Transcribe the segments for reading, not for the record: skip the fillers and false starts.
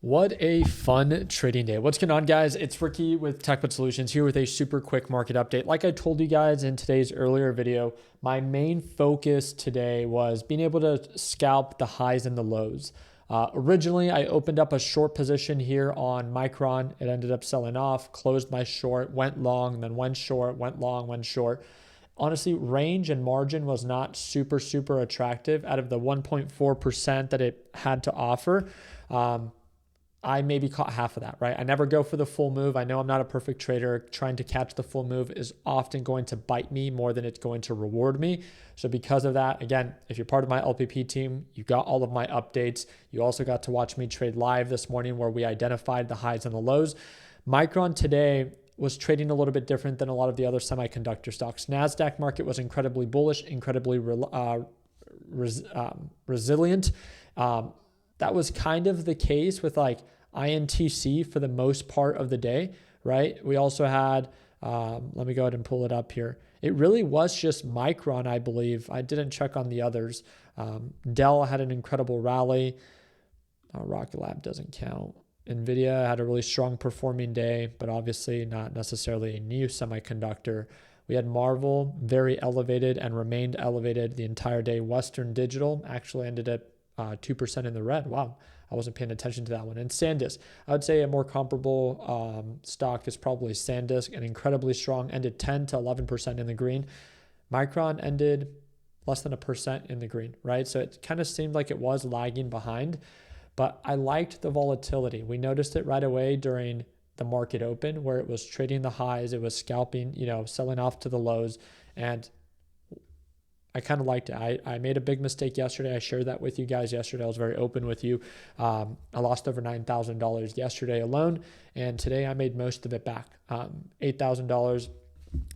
What a fun trading day. What's going on, guys? It's Ricky with TechBud Solutions here with a super quick market update. Like I told you guys in today's earlier video, my main focus today was being able to scalp the highs and the lows. Originally, I opened up a short position here on Micron. It ended up selling off, closed my short, went long, then went short, went long, went short. Honestly, range and margin was not super attractive out of the 1.4% that it had to offer. I maybe caught half of that, right? I never go for the full move. I know I'm not a perfect trader. Trying to catch the full move is often going to bite me more than it's going to reward me. So because of that, again, if you're part of my LPP team, you got all of my updates. You also got to watch me trade live this morning where we identified the highs and the lows. Micron today was trading a little bit different than a lot of the other semiconductor stocks. NASDAQ market was incredibly bullish, incredibly resilient. That was kind of the case with like INTC for the most part of the day, right? We also had, let me go ahead and pull it up here. It really was just Micron, I believe. I didn't check on the others. Dell had an incredible rally. Rocket Lab doesn't count. NVIDIA had a really strong performing day, but obviously not necessarily a new semiconductor. We had Marvel very elevated and remained elevated the entire day. Western Digital actually ended up 2% in the red. Wow, I wasn't paying attention to that one. And SanDisk, I would say a more comparable stock is probably SanDisk, an incredibly strong, ended 10 to 11% in the green. Micron ended less than 1% in the green, right? So it kind of seemed like it was lagging behind, but I liked the volatility. We noticed it right away during the market open where it was trading the highs, it was scalping, selling off to the lows, and I kind of liked it. I made a big mistake yesterday. I shared that with you guys yesterday. I was very open with you. I lost over $9,000 yesterday alone, and today I made most of it back. $8,000.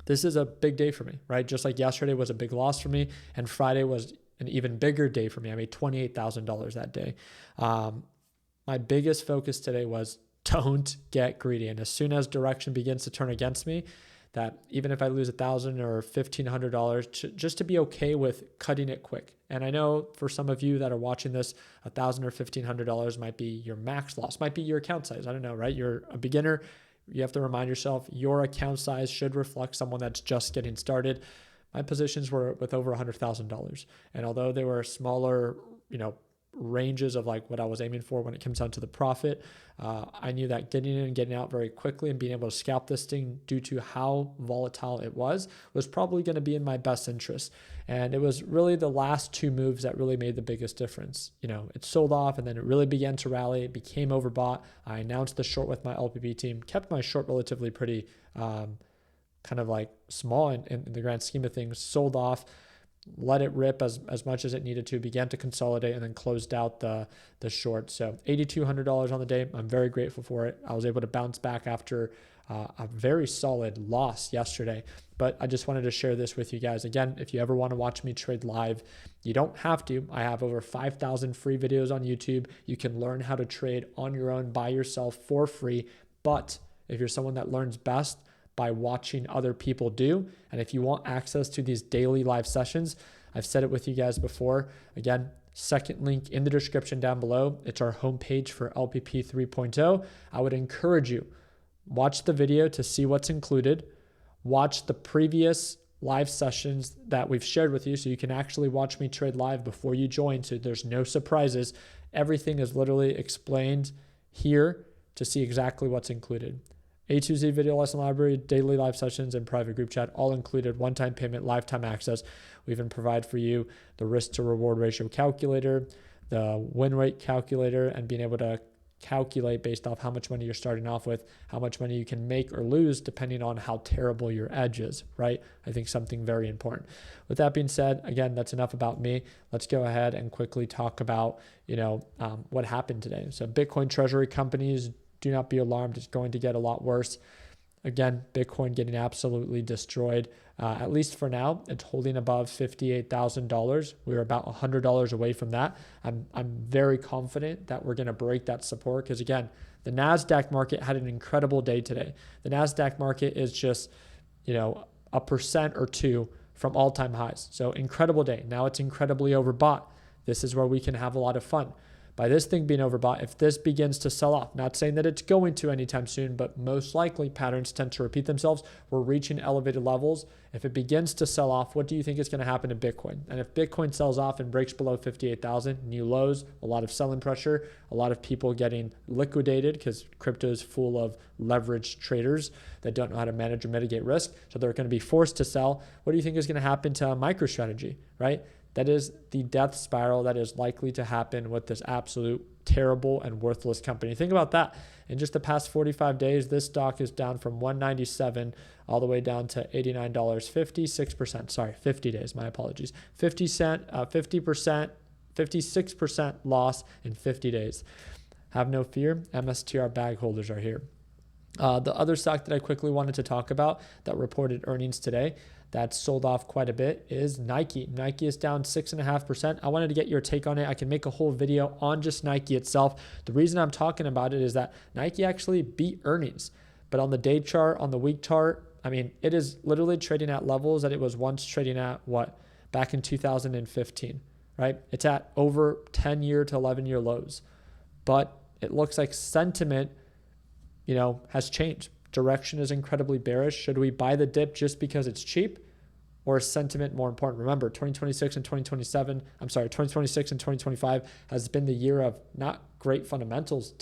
This is a big day for me, right? Just like yesterday was a big loss for me, and Friday was an even bigger day for me. I made $28,000 that day. My biggest focus today was don't get greedy. And as soon as direction begins to turn against me, that even if I lose $1,000 or $1,500, just to be okay with cutting it quick. And I know for some of you that are watching this, $1,000 or $1,500 might be your max loss, might be your account size. I don't know, right? You're a beginner. You have to remind yourself your account size should reflect someone that's just getting started. My positions were with over $100,000. And although they were smaller, ranges of like what I was aiming for when it comes down to the profit, I knew that getting in and getting out very quickly and being able to scalp this thing due to how volatile it was probably going to be in my best interest. And it was really the last two moves that really made the biggest difference. It sold off and then it really began to rally. It became overbought. I announced the short with my LPP team, kept my short relatively pretty kind of like small in the grand scheme of things, sold off, let it rip as much as it needed to, began to consolidate, and then closed out the short. So $8,200 on the day. I'm very grateful for it. I was able to bounce back after a very solid loss yesterday. But I just wanted to share this with you guys. Again, if you ever want to watch me trade live, you don't have to. I have over 5,000 free videos on YouTube. You can learn how to trade on your own by yourself for free. But if you're someone that learns best by watching other people do, and if you want access to these daily live sessions, I've said it with you guys before. Again, second link in the description down below. It's our homepage for LPP 3.0. I would encourage you, watch the video to see what's included. Watch the previous live sessions that we've shared with you so you can actually watch me trade live before you join, so there's no surprises. Everything is literally explained here to see exactly what's included. A to Z video lesson library, daily live sessions, and private group chat, all included, one-time payment, lifetime access. We even provide for you the risk to reward ratio calculator, the win rate calculator, and being able to calculate based off how much money you're starting off with, how much money you can make or lose depending on how terrible your edge is, right? I think something very important. With that being said, again, that's enough about me. Let's go ahead and quickly talk about, what happened today. So Bitcoin treasury companies, do not be alarmed. It's going to get a lot worse. Again, Bitcoin getting absolutely destroyed. At least for now, it's holding above $58,000. We're about $100 away from that. I'm very confident that we're going to break that support because, again, the NASDAQ market had an incredible day today. The NASDAQ market is just, 1% or 2% from all-time highs. So incredible day. Now it's incredibly overbought. This is where we can have a lot of fun. by this thing being overbought, if this begins to sell off, not saying that it's going to anytime soon, but most likely patterns tend to repeat themselves. We're reaching elevated levels. If it begins to sell off, what do you think is going to happen to Bitcoin? And if Bitcoin sells off and breaks below 58,000, new lows, a lot of selling pressure, a lot of people getting liquidated because crypto is full of leveraged traders that don't know how to manage or mitigate risk. So they're going to be forced to sell. What do you think is going to happen to MicroStrategy, right? That is the death spiral that is likely to happen with this absolute terrible and worthless company. Think about that. In just the past 45 days, this stock is down from 197 all the way down to $89, 56%. Sorry, 50 days. My apologies. 50%, 56% loss in 50 days. Have no fear. MSTR bag holders are here. The other stock that I quickly wanted to talk about that reported earnings today that sold off quite a bit is Nike. Nike is down 6.5%. I wanted to get your take on it. I can make a whole video on just Nike itself. The reason I'm talking about it is that Nike actually beat earnings. But on the day chart, on the week chart, I mean, it is literally trading at levels that it was once trading at, back in 2015, right? It's at over 10-year to 11-year lows. But it looks like sentiment, has changed. Direction is incredibly bearish. Should we buy the dip just because it's cheap, or is sentiment more important? Remember, 2026 and 2025 has been the year of not great fundamentals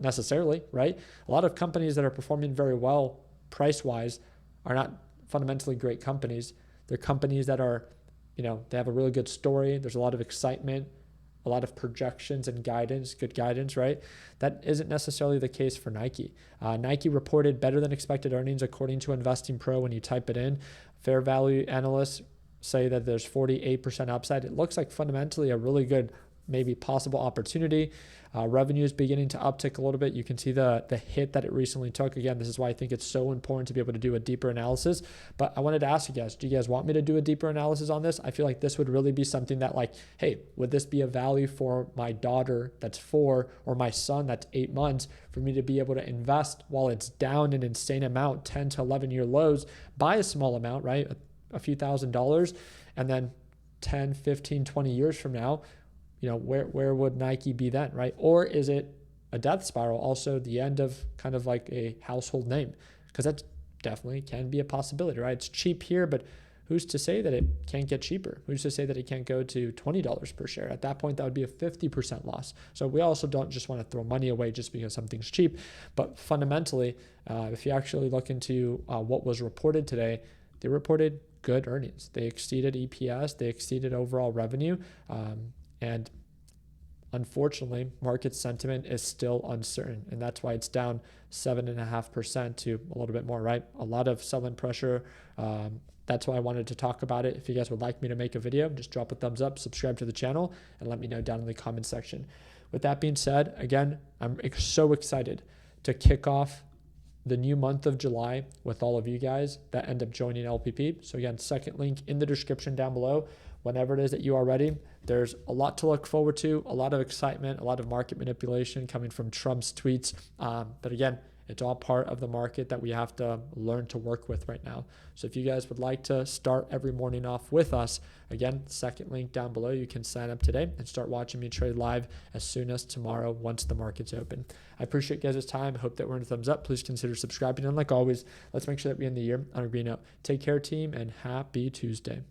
necessarily, right? A lot of companies that are performing very well price-wise are not fundamentally great companies. They're companies that are, they have a really good story. There's a lot of excitement, a lot of projections and guidance, good guidance, right? That isn't necessarily the case for Nike. Nike reported better than expected earnings according to Investing Pro when you type it in. Fair value analysts say that there's 48% upside. It looks like fundamentally a really good, maybe possible opportunity. Revenue is beginning to uptick a little bit. You can see the hit that it recently took. Again, this is why I think it's so important to be able to do a deeper analysis. But I wanted to ask you guys, do you guys want me to do a deeper analysis on this? I feel like this would really be something that hey, would this be a value for my daughter that's 4 or my son that's 8 months for me to be able to invest while it's down an insane amount, 10 to 11-year lows, buy a small amount, right? A few $1,000s, and then 10, 15, 20 years from now, where would Nike be then, right? Or is it a death spiral, also the end of kind of like a household name? Because that definitely can be a possibility, right? It's cheap here, but who's to say that it can't get cheaper? Who's to say that it can't go to $20 per share? At that point, that would be a 50% loss. So we also don't just want to throw money away just because something's cheap. But fundamentally, if you actually look into what was reported today, they reported good earnings. They exceeded EPS. They exceeded overall revenue. And unfortunately, market sentiment is still uncertain. And that's why it's down 7.5% to a little bit more, right? A lot of selling pressure. That's why I wanted to talk about it. If you guys would like me to make a video, just drop a thumbs up, subscribe to the channel, and let me know down in the comment section. With that being said, again, I'm so excited to kick off the new month of July with all of you guys that end up joining LPP. So again, second link in the description down below. Whenever it is that you are ready, there's a lot to look forward to, a lot of excitement, a lot of market manipulation coming from Trump's tweets. But again, it's all part of the market that we have to learn to work with right now. So if you guys would like to start every morning off with us, again, second link down below, you can sign up today and start watching me trade live as soon as tomorrow once the market's open. I appreciate you guys' time. I hope that we're in a thumbs up. Please consider subscribing. And like always, let's make sure that we end the year on a green note. Take care, team, and happy Tuesday.